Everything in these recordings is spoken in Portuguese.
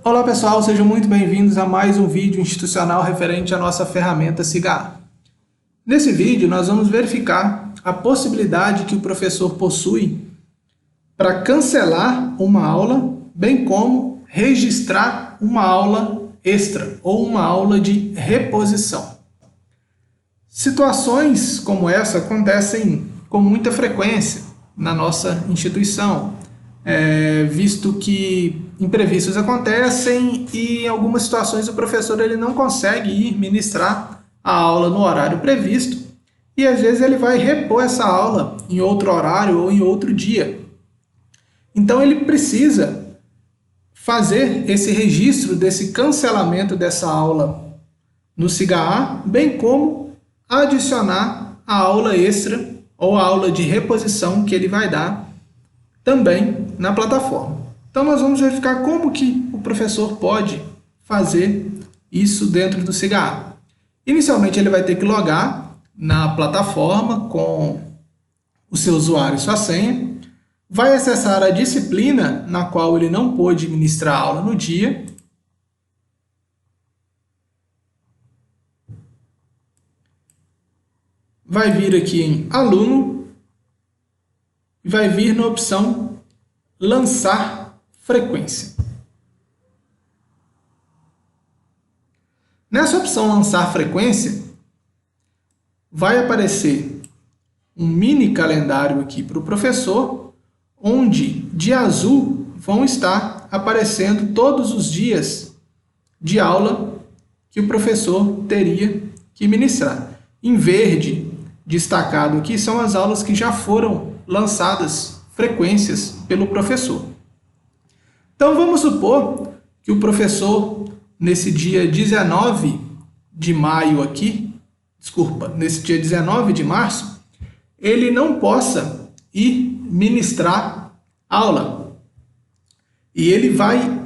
Olá pessoal, sejam muito bem-vindos a mais um vídeo institucional referente à nossa ferramenta SIGA. Nesse vídeo nós vamos verificar a possibilidade que o professor possui para cancelar uma aula, bem como registrar uma aula extra ou uma aula de reposição. Situações como essa acontecem com muita frequência na nossa instituição, visto que imprevistos acontecem e em algumas situações o professor ele não consegue ir ministrar a aula no horário previsto e às vezes ele vai repor essa aula em outro horário ou em outro dia. Então ele precisa fazer esse registro desse cancelamento dessa aula no SIGA, bem como adicionar a aula extra ou a aula de reposição que ele vai dar também na plataforma. Então nós vamos verificar como que o professor pode fazer isso dentro do SIGA. Inicialmente ele vai ter que logar na plataforma com o seu usuário e sua senha, vai acessar a disciplina na qual ele não pôde ministrar a aula no dia, vai vir aqui em aluno e vai vir na opção lançar frequência. Nessa opção lançar frequência, vai aparecer um mini calendário aqui para o professor, onde de azul vão estar aparecendo todos os dias de aula que o professor teria que ministrar. Em verde, destacado aqui, são as aulas que já foram lançadas, frequências, pelo professor. Então vamos supor que o professor, nesse dia 19 de maio aqui, nesse dia 19 de março, ele não possa ir ministrar aula. E ele vai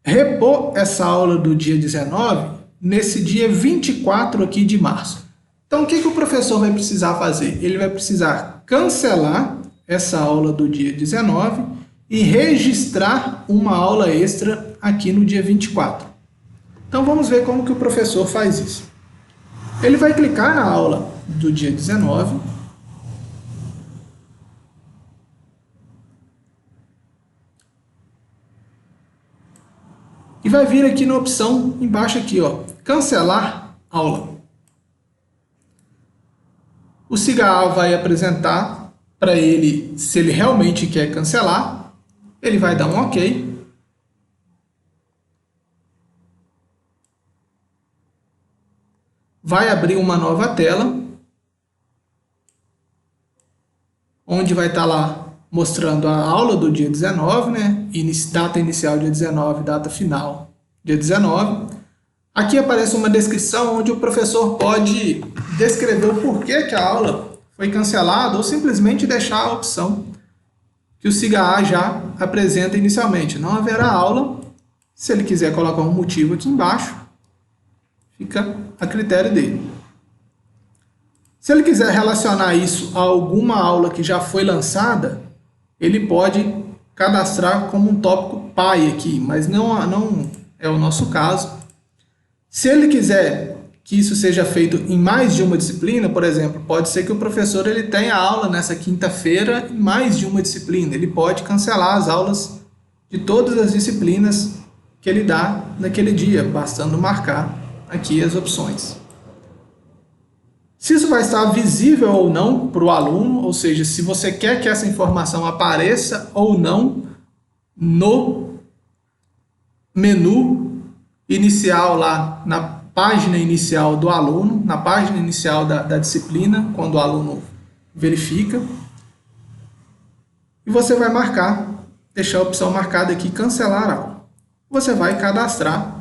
repor essa aula do dia 19 nesse dia 24 aqui de março. Então o que o professor vai precisar fazer? Ele vai precisar cancelar essa aula do dia 19 e registrar uma aula extra aqui no dia 24. Então vamos ver como que o professor faz isso. Ele vai clicar na aula do dia 19. E vai vir aqui na opção embaixo aqui, ó, cancelar aula. O SIGA vai apresentar para ele se ele realmente quer cancelar. Ele vai dar um OK. Vai abrir uma nova tela, onde vai estar lá mostrando a aula do dia 19, né? Data inicial dia 19, data final dia 19. Aqui aparece uma descrição onde o professor pode descrever o porquê que a aula foi cancelada ou simplesmente deixar a opção que o SIGA já apresenta inicialmente. Não haverá aula. Se ele quiser colocar um motivo aqui embaixo, fica a critério dele. Se ele quiser relacionar isso a alguma aula que já foi lançada, ele pode cadastrar como um tópico pai aqui, mas não é o nosso caso. Se ele quiser que isso seja feito em mais de uma disciplina, por exemplo, pode ser que o professor ele tenha aula nessa quinta-feira em mais de uma disciplina. Ele pode cancelar as aulas de todas as disciplinas que ele dá naquele dia, bastando marcar aqui as opções. Se isso vai estar visível ou não para o aluno, ou seja, se você quer que essa informação apareça ou não no menu inicial lá na página inicial do aluno, na página inicial da disciplina, quando o aluno verifica. E você vai marcar, deixar a opção marcada aqui, cancelar a aula. Você vai cadastrar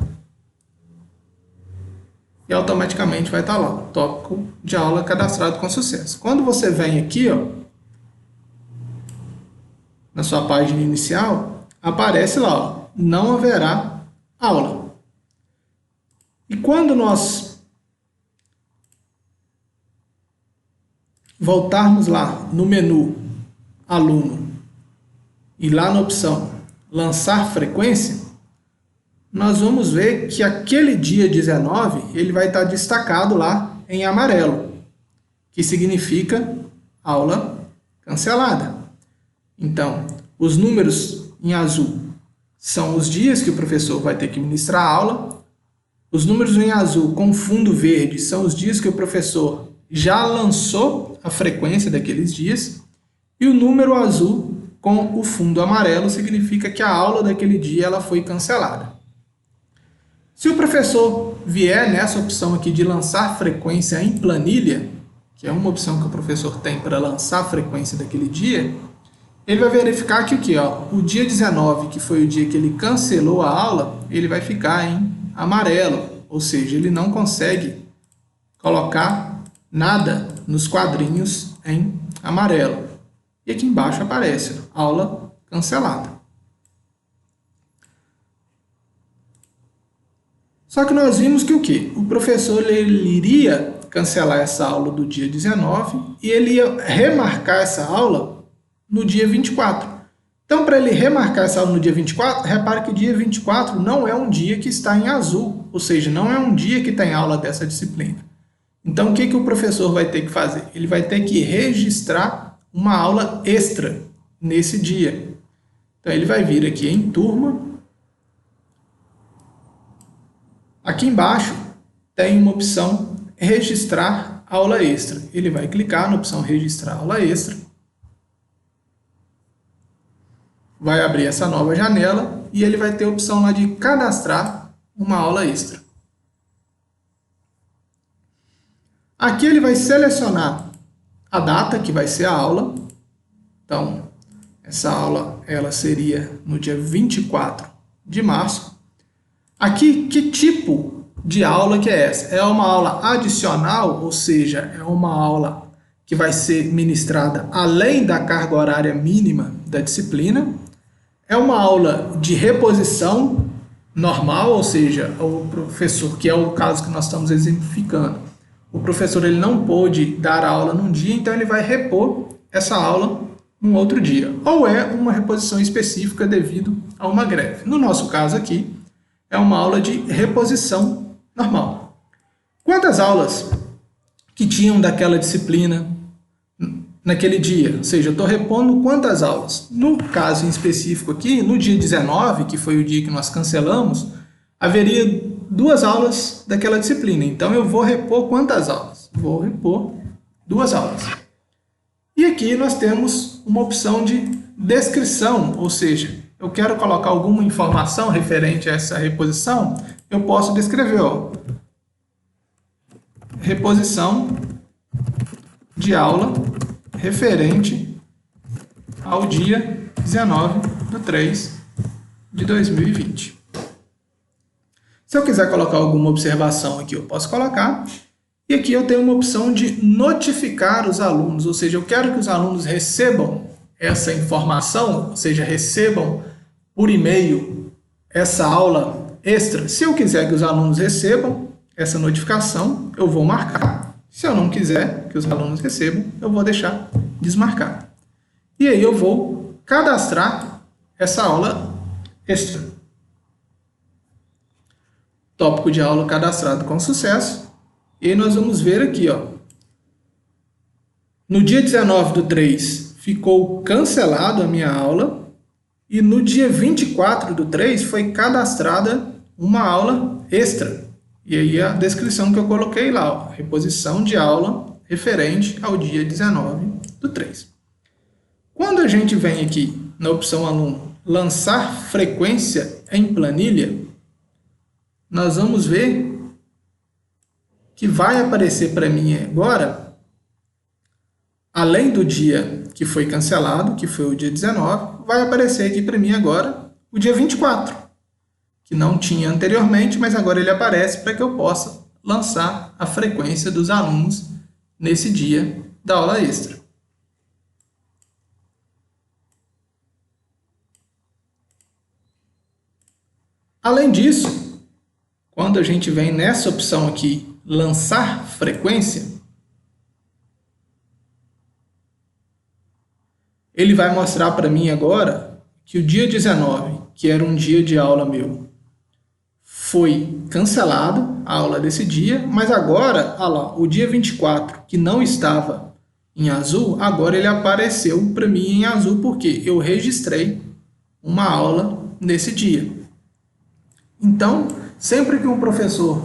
e automaticamente vai estar lá o tópico de aula cadastrado com sucesso. Quando você vem aqui, ó, na sua página inicial, aparece lá, ó, não haverá aula. E quando nós voltarmos lá no menu aluno e lá na opção lançar frequência, nós vamos ver que aquele dia 19 ele vai estar destacado lá em amarelo, que significa aula cancelada. Então, os números em azul são os dias que o professor vai ter que ministrar a aula. Os números em azul com fundo verde são os dias que o professor já lançou a frequência daqueles dias. E o número azul com o fundo amarelo significa que a aula daquele dia ela foi cancelada. Se o professor vier nessa opção aqui de lançar frequência em planilha, que é uma opção que o professor tem para lançar a frequência daquele dia, ele vai verificar que o quê? O dia 19, que foi o dia que ele cancelou a aula, ele vai ficar em amarelo, ou seja, ele não consegue colocar nada nos quadrinhos em amarelo. E aqui embaixo aparece aula cancelada. Só que nós vimos que o quê? O professor ele iria cancelar essa aula do dia 19 e ele ia remarcar essa aula no dia 24. Então, para ele remarcar essa aula no dia 24, repare que o dia 24 não é um dia que está em azul, ou seja, não é um dia que tem aula dessa disciplina. Então, o que o professor vai ter que fazer? Ele vai ter que registrar uma aula extra nesse dia. Então, ele vai vir aqui em turma. Aqui embaixo tem uma opção registrar aula extra. Ele vai clicar na opção registrar aula extra. Vai abrir essa nova janela e ele vai ter a opção lá de cadastrar uma aula extra. Aqui ele vai selecionar a data que vai ser a aula. Então, essa aula ela seria no dia 24 de março. Aqui, que tipo de aula que é essa? É uma aula adicional, ou seja, é uma aula que vai ser ministrada além da carga horária mínima da disciplina. É uma aula de reposição normal, ou seja, o professor, que é o caso que nós estamos exemplificando, o professor ele não pôde dar a aula num dia, então ele vai repor essa aula num outro dia. Ou é uma reposição específica devido a uma greve. No nosso caso aqui, é uma aula de reposição normal. Quantas aulas que tinham daquela disciplina naquele dia? Ou seja, eu estou repondo quantas aulas? No caso em específico aqui, no dia 19, que foi o dia que nós cancelamos, haveria 2 aulas daquela disciplina. Então, eu vou repor quantas aulas? Vou repor 2 aulas. E aqui nós temos uma opção de descrição, ou seja, eu quero colocar alguma informação referente a essa reposição, eu posso descrever, reposição de aula referente ao dia 19/3/2020. Se eu quiser colocar alguma observação aqui, eu posso colocar. E aqui eu tenho uma opção de notificar os alunos, ou seja, eu quero que os alunos recebam essa informação, ou seja, recebam por e-mail essa aula extra. Se eu quiser que os alunos recebam essa notificação, eu vou marcar. Se eu não quiser que os alunos recebam, eu vou deixar desmarcar. E aí eu vou cadastrar essa aula extra. Tópico de aula cadastrado com sucesso. E aí nós vamos ver aqui, no dia 19/3 ficou cancelado a minha aula e no dia 24/3 foi cadastrada uma aula extra. E aí a descrição que eu coloquei lá, reposição de aula referente ao dia 19/3. Quando a gente vem aqui na opção aluno, lançar frequência em planilha, nós vamos ver que vai aparecer para mim agora, além do dia que foi cancelado, que foi o dia 19, vai aparecer aqui para mim agora o dia 24, que não tinha anteriormente, mas agora ele aparece para que eu possa lançar a frequência dos alunos nesse dia da aula extra. Além disso, quando a gente vem nessa opção aqui, lançar frequência, ele vai mostrar para mim agora que o dia 19, que era um dia de aula meu, foi cancelado a aula desse dia, mas agora, olha lá, o dia 24, que não estava em azul, agora ele apareceu para mim em azul, porque eu registrei uma aula nesse dia. Então, sempre que um professor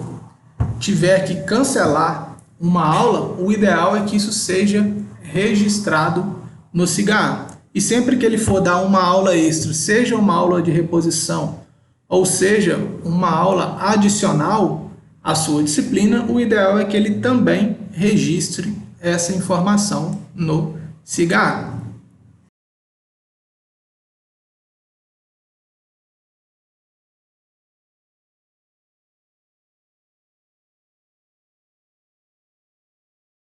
tiver que cancelar uma aula, o ideal é que isso seja registrado no SIGA. E sempre que ele for dar uma aula extra, seja uma aula de reposição, ou seja, uma aula adicional à sua disciplina, o ideal é que ele também registre essa informação no SIGA.